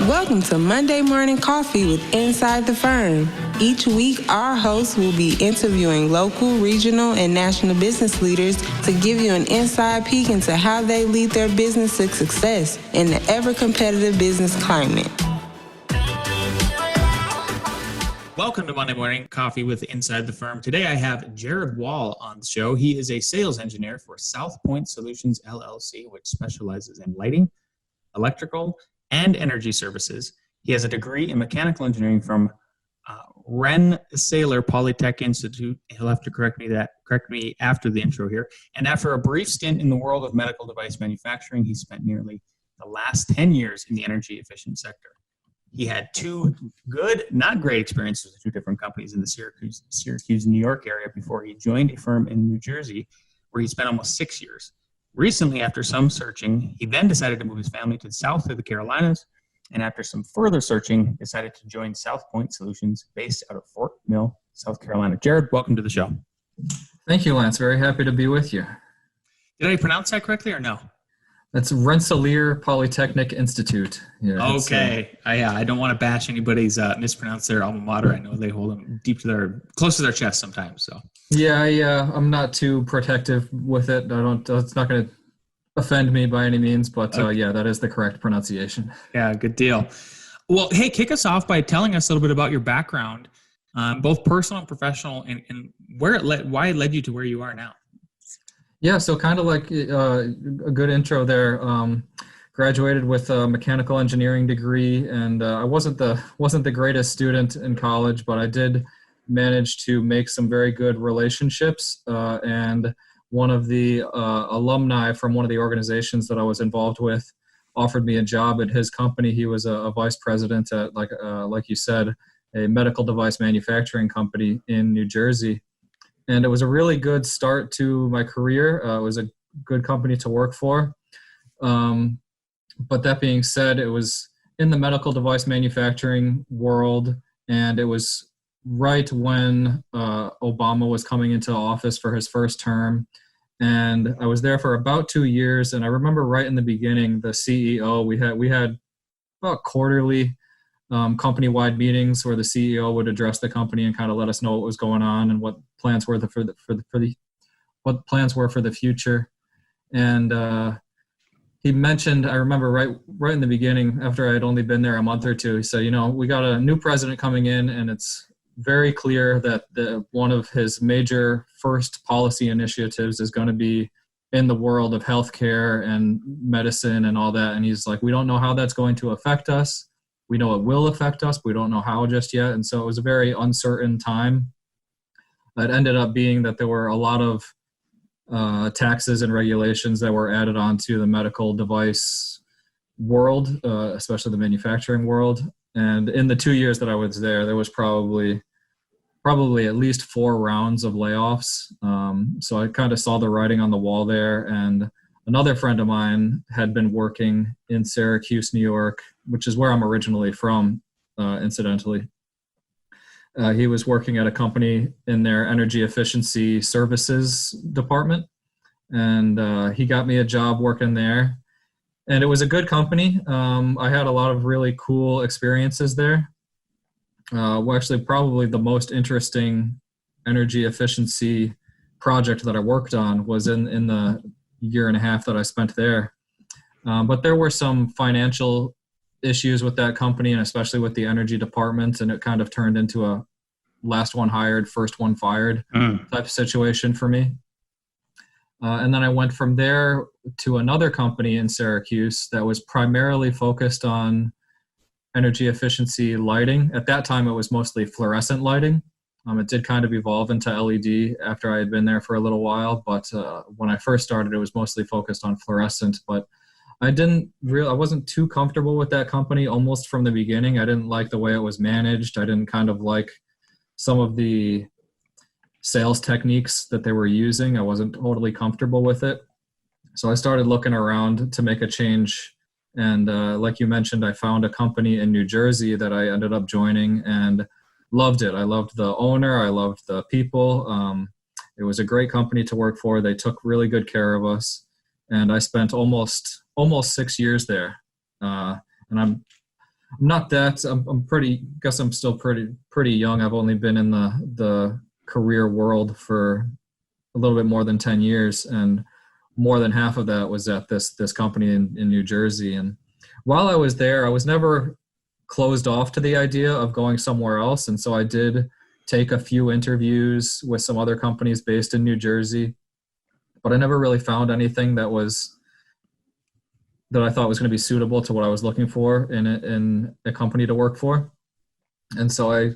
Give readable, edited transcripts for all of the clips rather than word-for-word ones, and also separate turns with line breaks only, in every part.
Welcome to Monday Morning Coffee with Inside the Firm. Each week, our hosts will be interviewing local, regional, and national business leaders to give you an inside peek into how they lead their business to success in the ever-competitive business climate.
Welcome to Monday Morning Coffee with Inside the Firm. Today I have Jared Wall on the show. He is a sales engineer for Southpoint Solutions, LLC, which specializes in lighting, electrical, and energy services. He has a degree in mechanical engineering from Rensselaer Polytechnic Institute. He'll have to correct me after the intro here. And after a brief stint in the world of medical device manufacturing, he spent nearly the last 10 years in the energy efficient sector. He had two good, not great experiences with two different companies in the Syracuse, New York area before he joined a firm in New Jersey, where he spent almost 6 years. Recently, after some searching, he then decided to move his family to the south of the Carolinas, and after some further searching, decided to join Southpoint Solutions, based out of Fort Mill, South Carolina. Jared, welcome to the show.
Thank you, Lance. Very happy to be with you.
Did I pronounce that correctly or no?
That's Rensselaer Polytechnic Institute.
Yeah, okay. I don't want to bash anybody's mispronounce their alma mater. I know they hold them close to their chest sometimes. So
yeah, I'm not too protective with it. It's not going to offend me by any means, but okay. Yeah, that is the correct pronunciation.
Yeah, good deal. Well, hey, kick us off by telling us a little bit about your background, both personal and professional, and why it led you to where you are now.
Yeah, so kind of like a good intro there. Graduated with a mechanical engineering degree, and I wasn't the greatest student in college, but I did manage to make some very good relationships. And one of the alumni from one of the organizations that I was involved with offered me a job at his company. He was a vice president at, like you said, a medical device manufacturing company in New Jersey. And it was a really good start to my career. It was a good company to work for. But that being said, it was in the medical device manufacturing world, and it was right when Obama was coming into office for his first term. And I was there for about 2 years. And I remember right in the beginning, the CEO, we had about quarterly company-wide meetings where the CEO would address the company and kind of let us know what was going on and what plans were for the future. And he mentioned, I remember right in the beginning, after I had only been there a month or two, he said, we got a new president coming in, and it's very clear that one of his major first policy initiatives is going to be in the world of healthcare and medicine and all that. And he's like, we don't know how that's going to affect us. We know it will affect us, but we don't know how just yet. And so it was a very uncertain time. It ended up being that there were a lot of taxes and regulations that were added onto the medical device world, especially the manufacturing world. And in the 2 years that I was there was probably at least 4 rounds of layoffs. So I kind of saw the writing on the wall there. And another friend of mine had been working in Syracuse, New York, which is where I'm originally from, incidentally. He was working at a company in their energy efficiency services department, and he got me a job working there. And it was a good company. I had a lot of really cool experiences there. Actually, probably the most interesting energy efficiency project that I worked on was in the year and a half that I spent there. But there were some financial issues with that company, and especially with the energy department, and it kind of turned into a last one hired, first one fired type of situation for me. And then I went from there to another company in Syracuse that was primarily focused on energy efficiency lighting. At that time, it was mostly fluorescent lighting. It did kind of evolve into LED after I had been there for a little while, but when I first started, it was mostly focused on fluorescent. But I wasn't too comfortable with that company almost from the beginning. I didn't like the way it was managed. I didn't kind of like some of the sales techniques that they were using. I wasn't totally comfortable with it. So I started looking around to make a change. And like you mentioned, I found a company in New Jersey that I ended up joining and loved it. I loved the owner. I loved the people. It was a great company to work for. They took really good care of us. And I spent almost 6 years there. And I'm not that. I'm pretty. Guess I'm still pretty young. I've only been in the career world for a little bit more than 10 years, and more than half of that was at this company in New Jersey. And while I was there, I was never closed off to the idea of going somewhere else. And so I did take a few interviews with some other companies based in New Jersey, but I never really found anything that I thought was going to be suitable to what I was looking for in a company to work for. And so I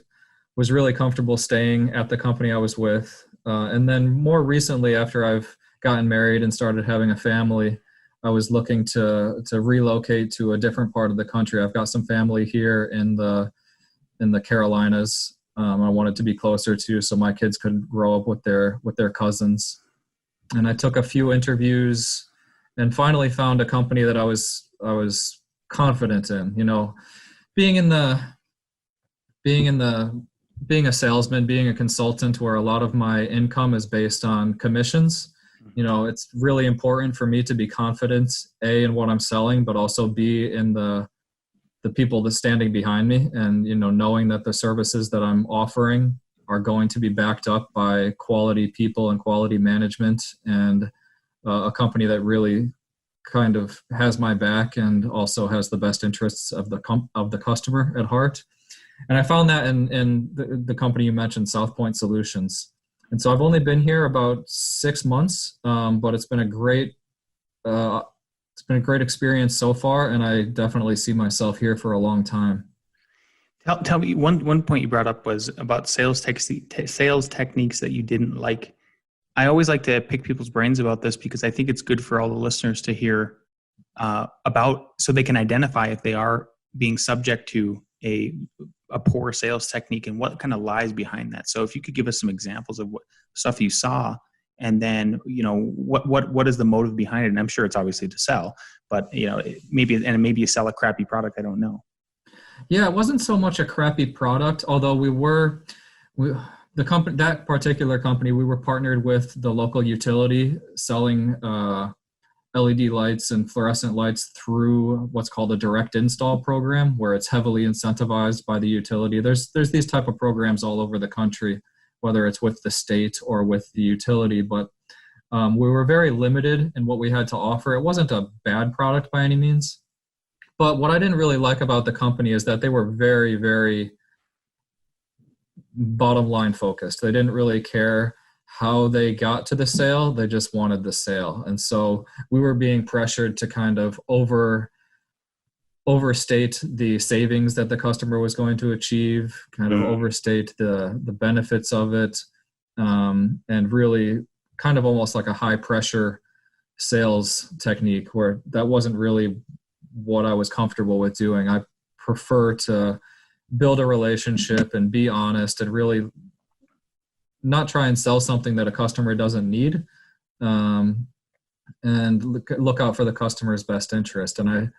was really comfortable staying at the company I was with. And then more recently, after I've gotten married and started having a family, I was looking to relocate to a different part of the country. I've got some family here in the Carolinas. I wanted to be closer to, so my kids could grow up with their cousins. And I took a few interviews and finally found a company that I was confident in. You know, being a salesman, being a consultant, where a lot of my income is based on commissions. You know, it's really important for me to be confident, A, in what I'm selling, but also B, in the people that's standing behind me, and, you know, knowing that the services that I'm offering are going to be backed up by quality people and quality management, and a company that really kind of has my back and also has the best interests of the customer at heart. And I found that in the company you mentioned, Southpoint Solutions. And so I've only been here about 6 months, but it's been a great experience so far, and I definitely see myself here for a long time.
Tell me, one point you brought up was about sales techniques that you didn't like. I always like to pick people's brains about this because I think it's good for all the listeners to hear about, so they can identify if they are being subject to a poor sales technique and what kind of lies behind that. So if you could give us some examples of what stuff you saw, and then, you know, what is the motive behind it? And I'm sure it's obviously to sell, but, you know, maybe you sell a crappy product. I don't know.
Yeah, it wasn't so much a crappy product, although that particular company, we were partnered with the local utility selling LED lights and fluorescent lights through what's called a direct install program, where it's heavily incentivized by the utility. There's these type of programs all over the country, whether it's with the state or with the utility, but we were very limited in what we had to offer. It wasn't a bad product by any means, but what I didn't really like about the company is that they were very, very bottom line focused. They didn't really care how they got to the sale. They just wanted the sale. And so we were being pressured to kind of overstate the savings that the customer was going to achieve, kind of overstate the benefits of it, and really kind of almost like a high pressure sales technique, where that wasn't really what I was comfortable with doing. I prefer to build a relationship and be honest and really not try and sell something that a customer doesn't need, and look out for the customer's best interest. And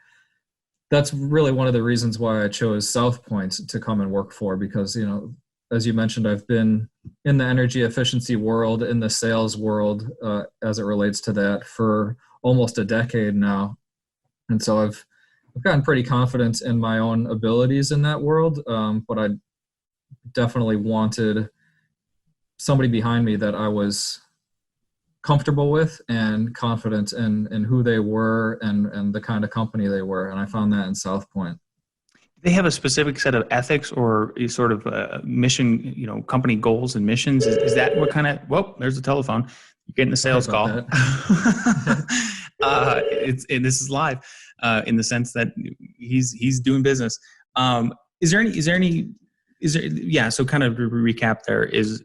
that's really one of the reasons why I chose Southpoint to come and work for, because, you know, as you mentioned, I've been in the energy efficiency world, in the sales world, as it relates to that, for almost a decade now. And so I've gotten pretty confident in my own abilities in that world, but I definitely wanted somebody behind me that I was comfortable with and confident in who they were and the kind of company they were. And I found that in Southpoint.
They have a specific set of ethics or a sort of mission, you know, company goals and missions. Is that what kind of, well, there's the telephone. You're getting a sales call. And this is live in the sense that he's doing business. So kind of to recap there, is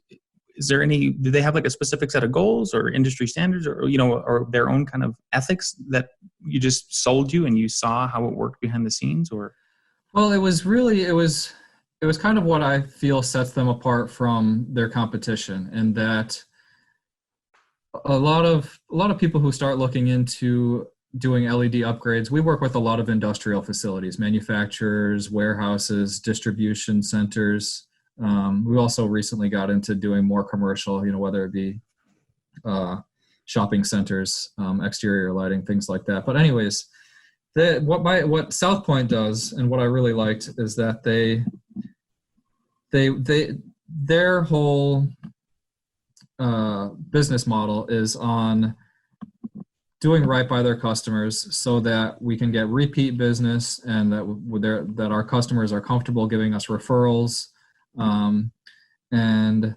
there any, do they have like a specific set of goals or industry standards or, you know, or their own kind of ethics that you just sold you and you saw how it worked behind the scenes? Or?
Well, it was kind of what I feel sets them apart from their competition, and that a lot of people who start looking into doing LED upgrades, we work with a lot of industrial facilities, manufacturers, warehouses, distribution centers. We also recently got into doing more commercial, you know, whether it be shopping centers, exterior lighting, things like that. But anyways, What Southpoint does, and what I really liked, is that their whole business model is on doing right by their customers so that we can get repeat business, and that our customers are comfortable giving us referrals. And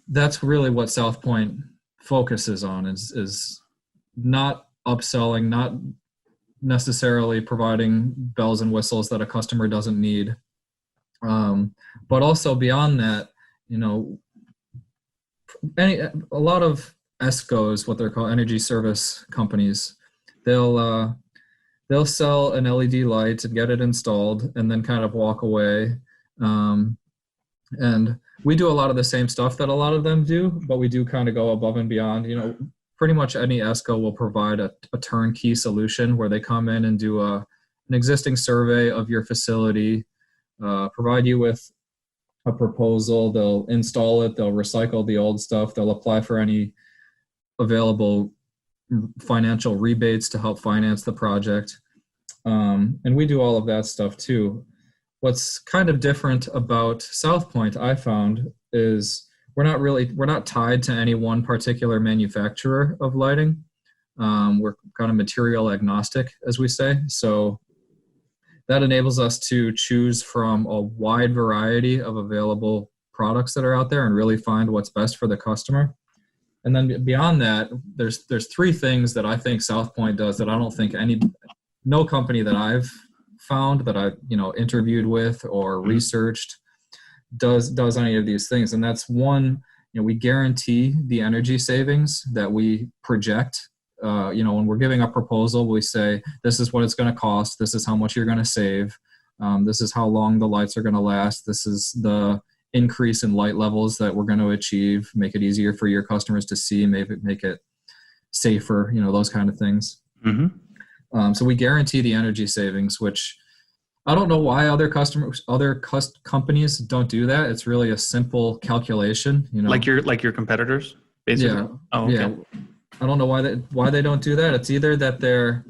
that's really what Southpoint focuses on, is not upselling, not necessarily providing bells and whistles that a customer doesn't need. But also beyond that, a lot of ESCOs, what they're called, energy service companies, they'll sell an LED light and get it installed and then kind of walk away. And we do a lot of the same stuff that a lot of them do, but we do kind of go above and beyond. Pretty much any ESCO will provide a turnkey solution where they come in and do an existing survey of your facility, provide you with a proposal. They'll install it, they'll recycle the old stuff, they'll apply for any available financial rebates to help finance the project. And we do all of that stuff too. What's kind of different about Southpoint, I found, is we're not tied to any one particular manufacturer of lighting. We're kind of material agnostic, as we say. So that enables us to choose from a wide variety of available products that are out there and really find what's best for the customer. And then beyond that, there's three things that I think Southpoint does that I don't think no company that I've found, that I've interviewed with or researched, does any of these things. And that's one, we guarantee the energy savings that we project. When we're giving a proposal, we say, this is what it's going to cost, this is how much you're going to save, this is how long the lights are going to last, this is the increase in light levels that we're going to achieve, make it easier for your customers to see, maybe make it safer, those kind of things. Mm-hmm. So we guarantee the energy savings, which I don't know why other companies don't do that. It's really a simple calculation,
Like your competitors, basically.
Yeah.
Oh, okay.
Yeah. I don't know why they don't do that. It's either that they're,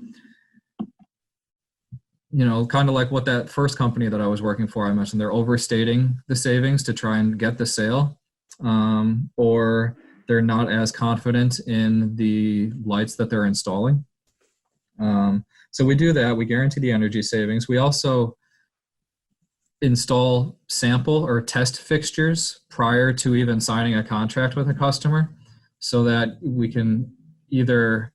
kind of like what that first company that I was working for, I mentioned, they're overstating the savings to try and get the sale, or they're not as confident in the lights that they're installing. So we do that. We guarantee the energy savings. We also install sample or test fixtures prior to even signing a contract with a customer, so that we can either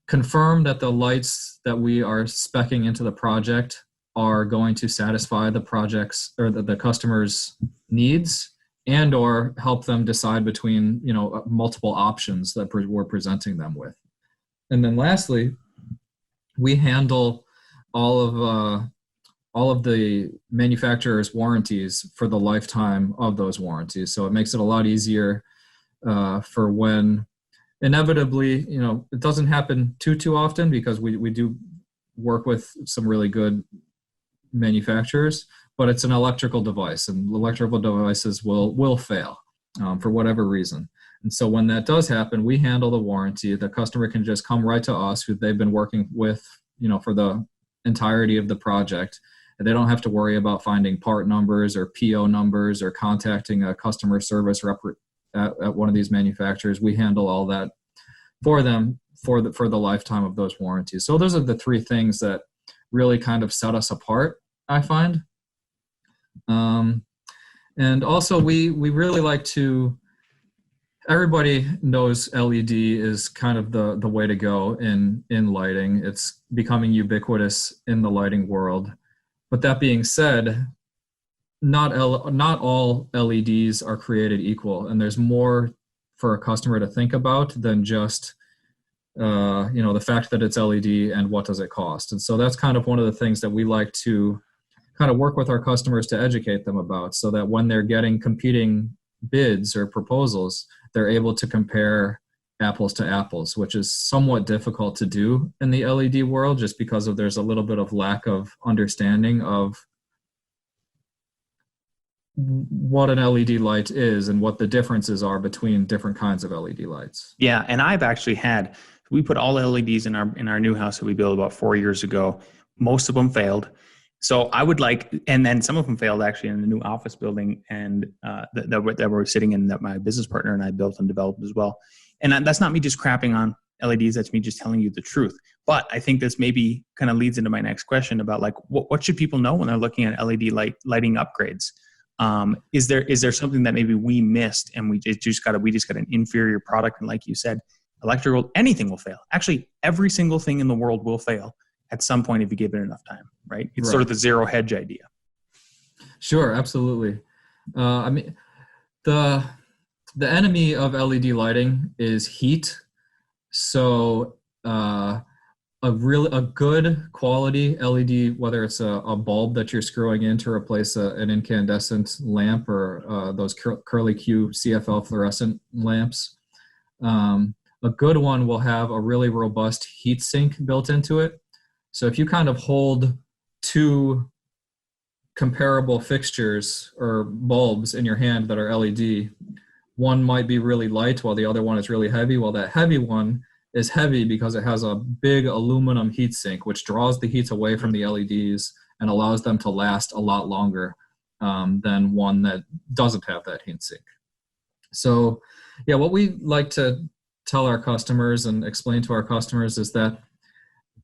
confirm that the lights that we are speccing into the project are going to satisfy the project's or the customer's needs, and or help them decide between multiple options that we're presenting them with. And then lastly, we handle all of the manufacturer's warranties for the lifetime of those warranties. So it makes it a lot easier for when inevitably, it doesn't happen too often, because we do work with some really good manufacturers, but it's an electrical device, and electrical devices will fail for whatever reason. And so when that does happen, we handle the warranty. The customer can just come right to us, who they've been working with, for the entirety of the project. And they don't have to worry about finding part numbers or PO numbers or contacting a customer service rep at one of these manufacturers. We handle all that for them for the lifetime of those warranties. So those are the three things that really kind of set us apart, I find. And also we really like to, everybody knows LED is kind of the way to go in lighting. It's becoming ubiquitous in the lighting world. But that being said, not all LEDs are created equal, and there's more for a customer to think about than just the fact that it's LED and what does it cost. And so that's kind of one of the things that we like to kind of work with our customers to educate them about, so that when they're getting competing bids or proposals, they're able to compare apples to apples, which is somewhat difficult to do in the LED world, just because there's a little bit of lack of understanding of what an LED light is and what the differences are between different kinds of LED lights.
Yeah, and I've actually had We put all LEDs in our new house that we built about 4 years ago. Most of them failed. So I would like, and then some of them failed actually in the new office building, and that we're sitting in, that my business partner and I built and developed as well. And that's not me just crapping on LEDs. That's me just telling you the truth. But I think this maybe kind of leads into my next question about like, what should people know when they're looking at LED lighting upgrades? Is there something that maybe we missed and we just got an inferior product? And like you said, electrical, anything will fail. Actually, every single thing in the world will fail at some point if you give it enough time, right? It's sort of the zero hedge idea. Sure,
absolutely. I mean, the enemy of LED lighting is heat. So a good quality LED, whether it's a bulb that you're screwing in to replace an incandescent lamp or those curly Q CFL fluorescent lamps, a good one will have a really robust heat sink built into it. So if you kind of hold two comparable fixtures or bulbs in your hand that are LED, one might be really light while the other one is really heavy. Well, that heavy one is heavy because it has a big aluminum heat sink, which draws the heat away from the LEDs and allows them to last a lot longer than one that doesn't have that heat sink. So yeah, what we like to tell our customers and explain to our customers is that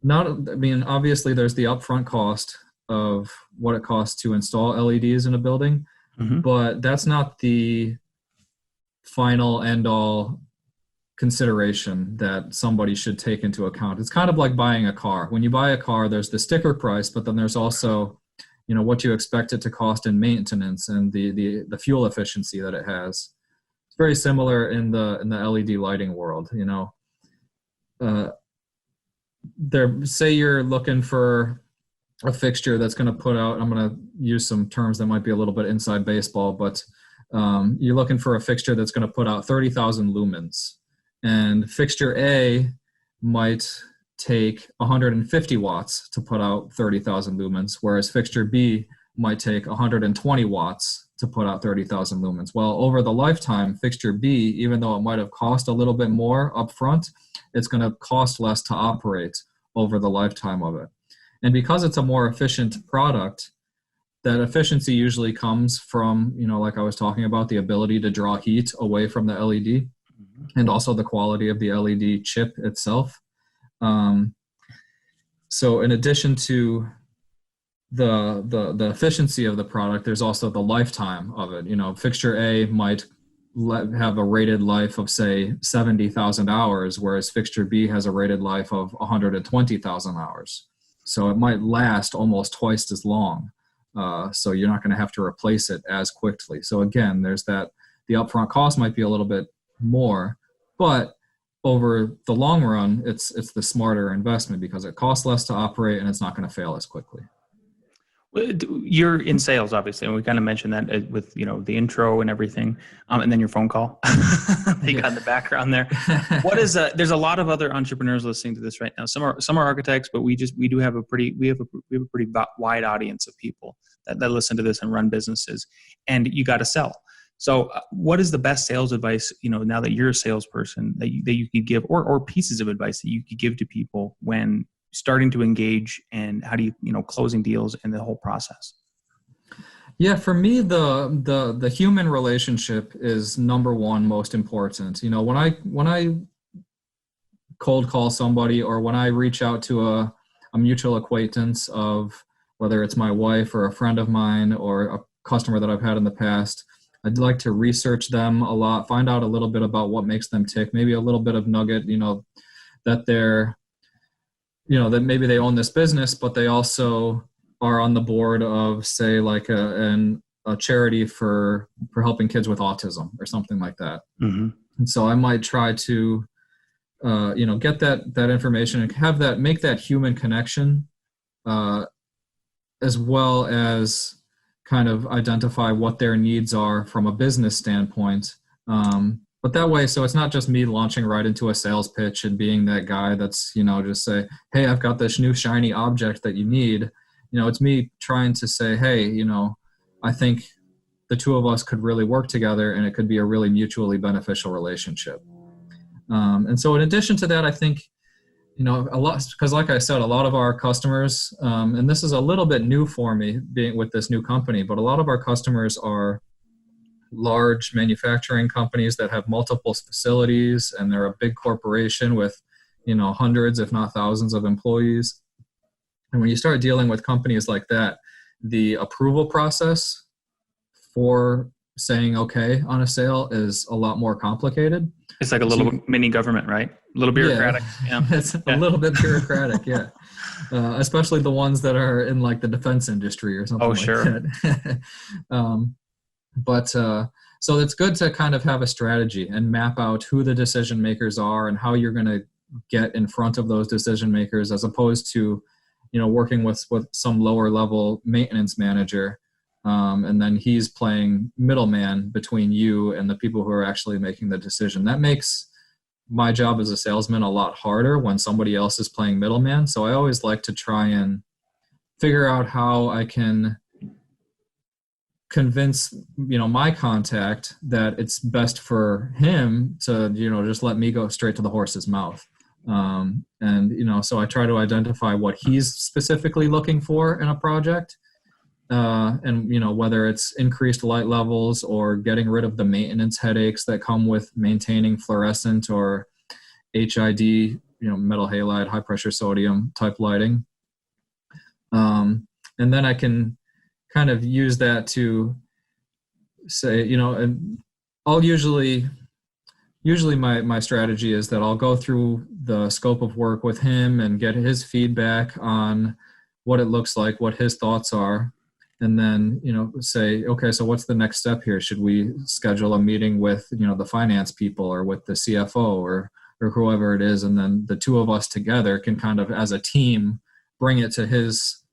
obviously there's the upfront cost of what it costs to install LEDs in a building, but that's not the final end all consideration that somebody should take into account. It's kind of like buying a car. When you buy a car, there's the sticker price, but then there's also, what you expect it to cost in maintenance and the fuel efficiency that it has. It's very similar in the LED lighting world. Say you're looking for a fixture that's going to put out, I'm going to use some terms that might be a little bit inside baseball, but you're looking for a fixture that's going to put out 30,000 lumens. And fixture A might take 150 watts to put out 30,000 lumens, whereas fixture B might take 120 watts to put out 30,000 lumens. Well, over the lifetime, fixture B, even though it might have cost a little bit more up front, it's going to cost less to operate over the lifetime of it. And because it's a more efficient product, that efficiency usually comes from, like I was talking about, the ability to draw heat away from the LED and also the quality of the LED chip itself. So in addition to the efficiency of the product, there's also the lifetime of it. Fixture A might have a rated life of, say, 70,000 hours, whereas fixture B has a rated life of 120,000 hours. So it might last almost twice as long. So you're not going to have to replace it as quickly. So again, there's that, the upfront cost might be a little bit more, but over the long run, it's the smarter investment because it costs less to operate and it's not going to fail as quickly.
You're in sales, obviously, and we kind of mentioned that with the intro and everything, and then your phone call. They got in the background there. What is there's a lot of other entrepreneurs listening to this right now. Some are architects, but we have a pretty wide audience of people that listen to this and run businesses, and you got to sell. So, what is the best sales advice? Now that you're a salesperson, that you could give, or pieces of advice that you could give to people when starting to engage, and how do you closing deals and the whole process?
Yeah, for me, the human relationship is number one, most important. When I cold call somebody, or when I reach out to a mutual acquaintance of, whether it's my wife or a friend of mine or a customer that I've had in the past, I'd like to research them a lot, find out a little bit about what makes them tick, maybe a little bit of nugget, that they're, that maybe they own this business, but they also are on the board of, say, like a charity for helping kids with autism or something like that. Mm-hmm. And so I might try to, get that information and make that human connection, as well as kind of identify what their needs are from a business standpoint. But that way, so it's not just me launching right into a sales pitch and being that guy that's, just say, hey, I've got this new shiny object that you need. It's me trying to say, hey, I think the two of us could really work together and it could be a really mutually beneficial relationship. And so in addition to that, I think, a lot, because like I said, a lot of our customers, and this is a little bit new for me being with this new company, but a lot of our customers are large manufacturing companies that have multiple facilities, and they're a big corporation with, hundreds, if not thousands of employees. And when you start dealing with companies like that, the approval process for saying okay on a sale is a lot more complicated.
It's like a little mini government, right? A little bureaucratic. Yeah.
It's a little bit bureaucratic, yeah. Especially the ones that are in like the defense industry or something like that. So it's good to kind of have a strategy and map out who the decision makers are and how you're going to get in front of those decision makers, as opposed to, working with some lower level maintenance manager. And then he's playing middleman between you and the people who are actually making the decision. That makes my job as a salesman a lot harder when somebody else is playing middleman. So I always like to try and figure out how I can convince, my contact that it's best for him to, just let me go straight to the horse's mouth. So I try to identify what he's specifically looking for in a project. And whether it's increased light levels or getting rid of the maintenance headaches that come with maintaining fluorescent or HID, metal halide, high pressure sodium type lighting. And then I can kind of use that to say, and I'll usually my strategy is that I'll go through the scope of work with him and get his feedback on what it looks like, what his thoughts are. And then, say, okay, so what's the next step here? Should we schedule a meeting with, the finance people or with the CFO or whoever it is? And then the two of us together can kind of, as a team, bring it to his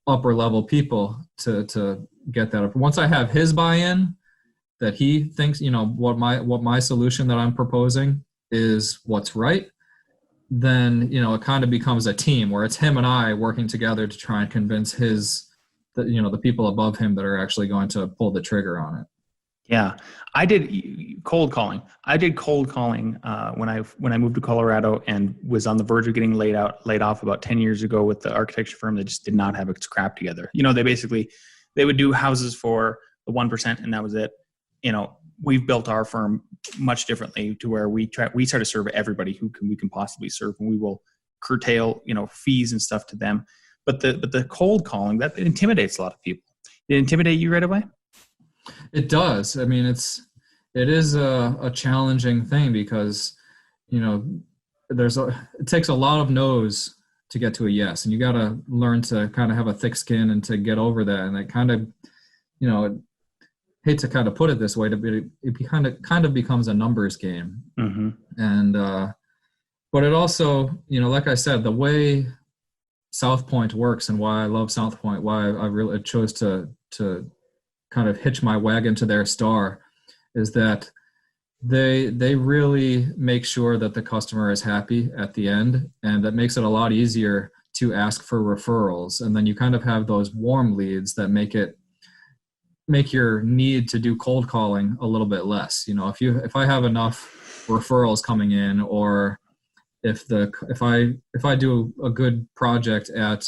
upper level people to get that up. Once I have his buy-in, that he thinks, what my solution that I'm proposing is what's right, then, it kind of becomes a team where it's him and I working together to try and convince the people above him that are actually going to pull the trigger on it.
Yeah, I did cold calling. When I moved to Colorado and was on the verge of getting laid off about 10 years ago with the architecture firm that just did not have its crap together. They would do houses for the 1% and that was it. We've built our firm much differently to where we try to serve everybody we can possibly serve, and we will curtail, fees and stuff to them. But the cold calling, that intimidates a lot of people. Did it intimidate you right away?
It does. I mean, it is a challenging thing because, it takes a lot of no's to get to a yes, and you got to learn to kind of have a thick skin and to get over that. And it kind of, hate to kind of put it this way, it kind of becomes a numbers game. Mm-hmm. And but it also, like I said, the way Southpoint works and why I love Southpoint, why I really chose to kind of hitch my wagon to their star, is that they really make sure that the customer is happy at the end, and that makes it a lot easier to ask for referrals. And then you kind of have those warm leads that make your need to do cold calling a little bit less. If I have enough referrals coming in, or if I do a good project at,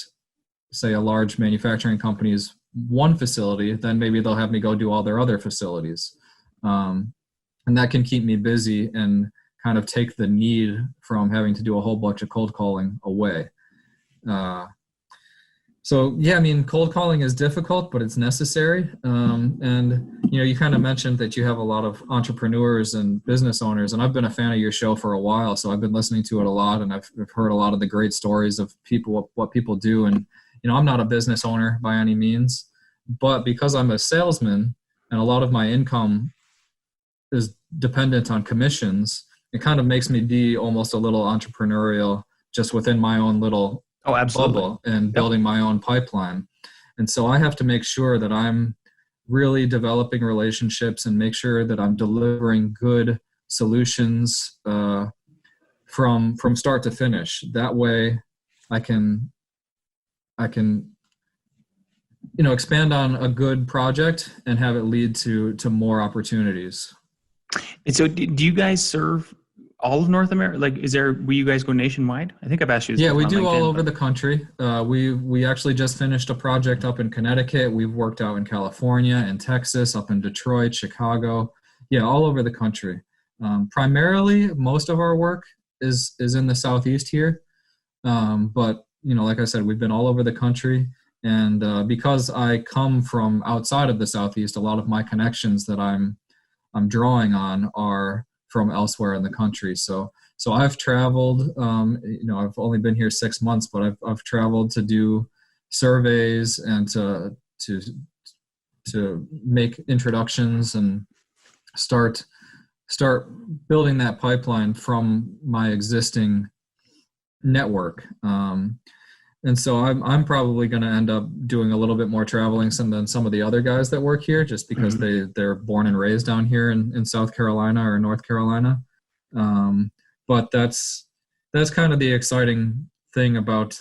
say, a large manufacturing company's one facility, then maybe they'll have me go do all their other facilities. And that can keep me busy and kind of take the need from having to do a whole bunch of cold calling away. So yeah, I mean, cold calling is difficult, but it's necessary. And you kind of mentioned that you have a lot of entrepreneurs and business owners, and I've been a fan of your show for a while, so I've been listening to it a lot, and I've heard a lot of the great stories of people, what people do. And I'm not a business owner by any means, but because I'm a salesman and a lot of my income is dependent on commissions, it kind of makes me be almost a little entrepreneurial just within my own little bubble and building my own pipeline. And so I have to make sure that I'm really developing relationships and make sure that I'm delivering good solutions from start to finish. That way I can expand on a good project and have it lead to more opportunities.
And so do you guys serve all of North America? Like, will you guys go nationwide? I think I've asked you this.
Yeah, we
on
do all
LinkedIn,
over the country. We actually just finished a project up in Connecticut. We've worked out in California and Texas, up in Detroit, Chicago. Yeah, all over the country. Primarily, most of our work is in the Southeast here. But, like I said, we've been all over the country. And because I come from outside of the Southeast, a lot of my connections that I'm drawing on are from elsewhere in the country. So I've traveled, I've only been here 6 months, but I've traveled to do surveys and to make introductions and start building that pipeline from my existing network. And so I'm probably going to end up doing a little bit more traveling than some of the other guys that work here, just because they're born and raised down here in South Carolina or North Carolina. But that's kind of the exciting thing about,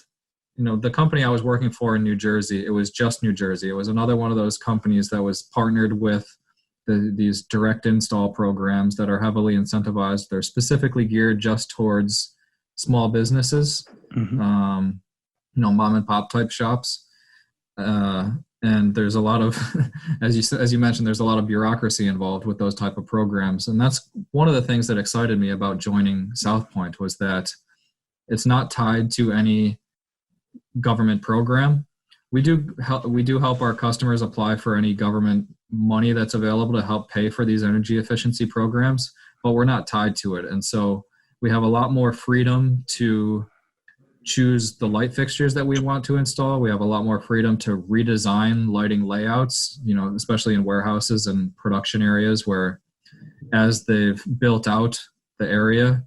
the company I was working for in New Jersey. It was just New Jersey. It was another one of those companies that was partnered with these direct install programs that are heavily incentivized. They're specifically geared just towards small businesses. Mom and pop type shops. And there's a lot of, as you mentioned, there's a lot of bureaucracy involved with those type of programs. And that's one of the things that excited me about joining Southpoint, was that it's not tied to any government program. We do help our customers apply for any government money that's available to help pay for these energy efficiency programs, but we're not tied to it. And so we have a lot more freedom to choose the light fixtures that we want to install. We have a lot more freedom to redesign lighting layouts, especially in warehouses and production areas where, as they've built out the area,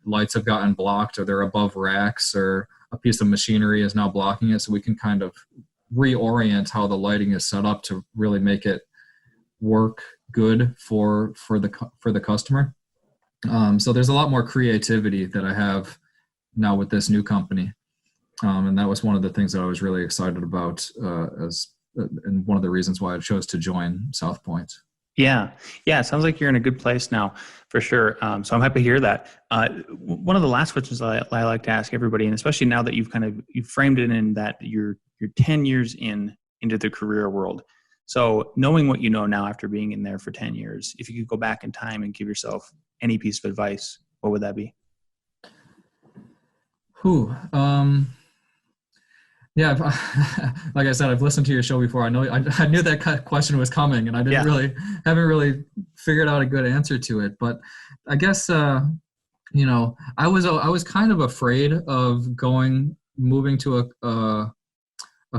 lights have gotten blocked, or they're above racks, or a piece of machinery is now blocking it. So we can kind of reorient how the lighting is set up to really make it work good for the customer. So there's a lot more creativity that I have now with this new company. And that was one of the things that I was really excited about, and one of the reasons why I chose to join Southpoint.
Yeah. It sounds like you're in a good place now, for sure. So I'm happy to hear that. One of the last questions I like to ask everybody, and especially now that you've framed it in that you're 10 years into the career world. So knowing what you know now after being in there for 10 years, if you could go back in time and give yourself any piece of advice, what would that be?
Yeah, like I said, I've listened to your show before. I knew that question was coming, and I haven't really figured out a good answer to it. But I guess I was kind of afraid of moving to a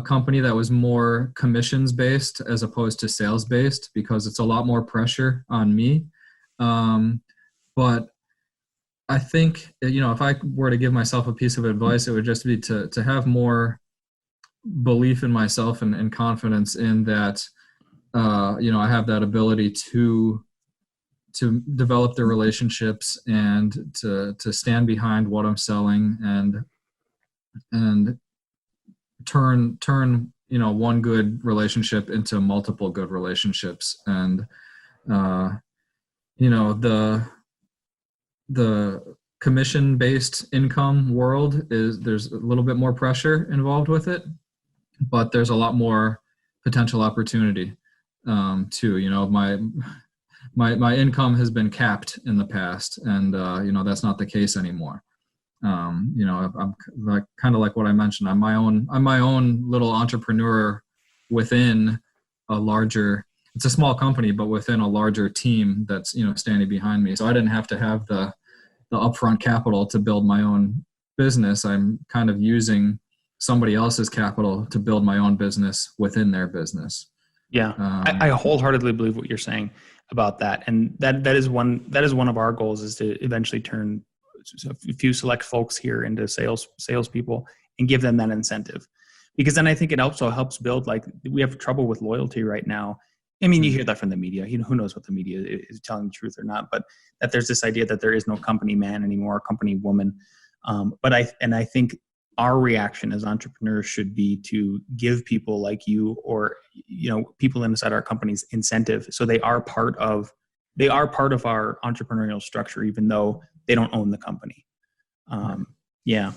company that was more commissions based as opposed to sales based, because it's a lot more pressure on me. But I think, if I were to give myself a piece of advice, it would just be to have more belief in myself and confidence in that, I have that ability to develop the relationships and to stand behind what I'm selling and turn one good relationship into multiple good relationships. And the commission-based income world there's a little bit more pressure involved with it, but there's a lot more potential opportunity too. My income has been capped in the past, and that's not the case anymore. I'm kind of like what I mentioned. I'm my own little entrepreneur within a larger. It's a small company, but within a larger team that's standing behind me. So I didn't have to have the upfront capital to build my own business. I'm kind of using somebody else's capital to build my own business within their business.
Yeah, I wholeheartally believe what you're saying about that, and that is one of our goals, is to eventually turn a few select folks here into salespeople and give them that incentive, because then I think it also helps build, like, we have trouble with loyalty right now. I mean, you hear that from the media. Who knows what the media is telling the truth or not, but that there's this idea that there is no company man anymore, company woman. But I think our reaction as entrepreneurs should be to give people like you, or people inside our companies, incentive, so they are part of our entrepreneurial structure, even though they don't own the company. Yeah.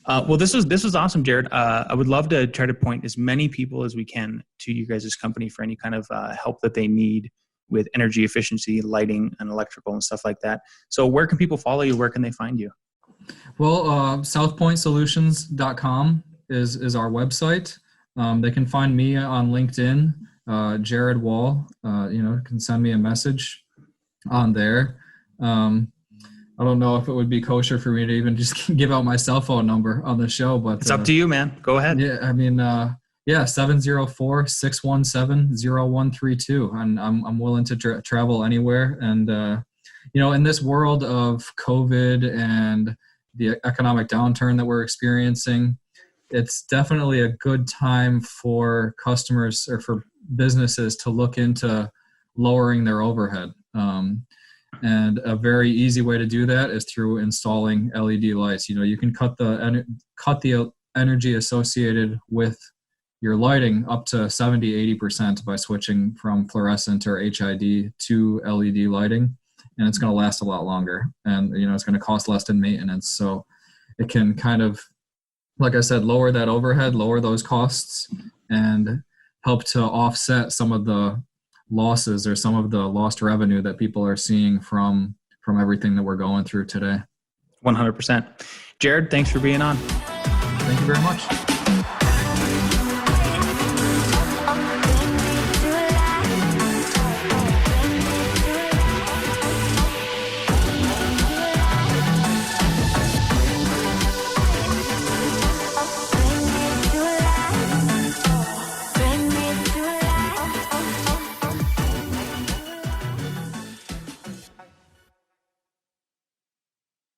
Well, this was awesome, Jared. I would love to try to point as many people as we can to you guys' company for any kind of help that they need with energy efficiency, lighting, and electrical and stuff like that. So where can people follow you? Where can they find you?
Well, southpointsolutions.com is our website. They can find me on LinkedIn, Jared Wall. Can send me a message on there. I don't know if it would be kosher for me to even just give out my cell phone number on the show, but
it's up to you, man. Go ahead.
Yeah, I mean, 704-617-0132. And I'm willing to travel anywhere. And, in this world of COVID and the economic downturn that we're experiencing, it's definitely a good time for customers or for businesses to look into lowering their overhead. And a very easy way to do that is through installing LED lights. You can cut the energy associated with your lighting up to 70-80% by switching from fluorescent or HID to LED lighting, and it's going to last a lot longer. And it's going to cost less in maintenance, so it can kind of, like I said, lower that overhead, lower those costs, and help to offset some of the losses or some of the lost revenue that people are seeing from everything that we're going through today.
100%. Jared, thanks for being on.
Thank you very much.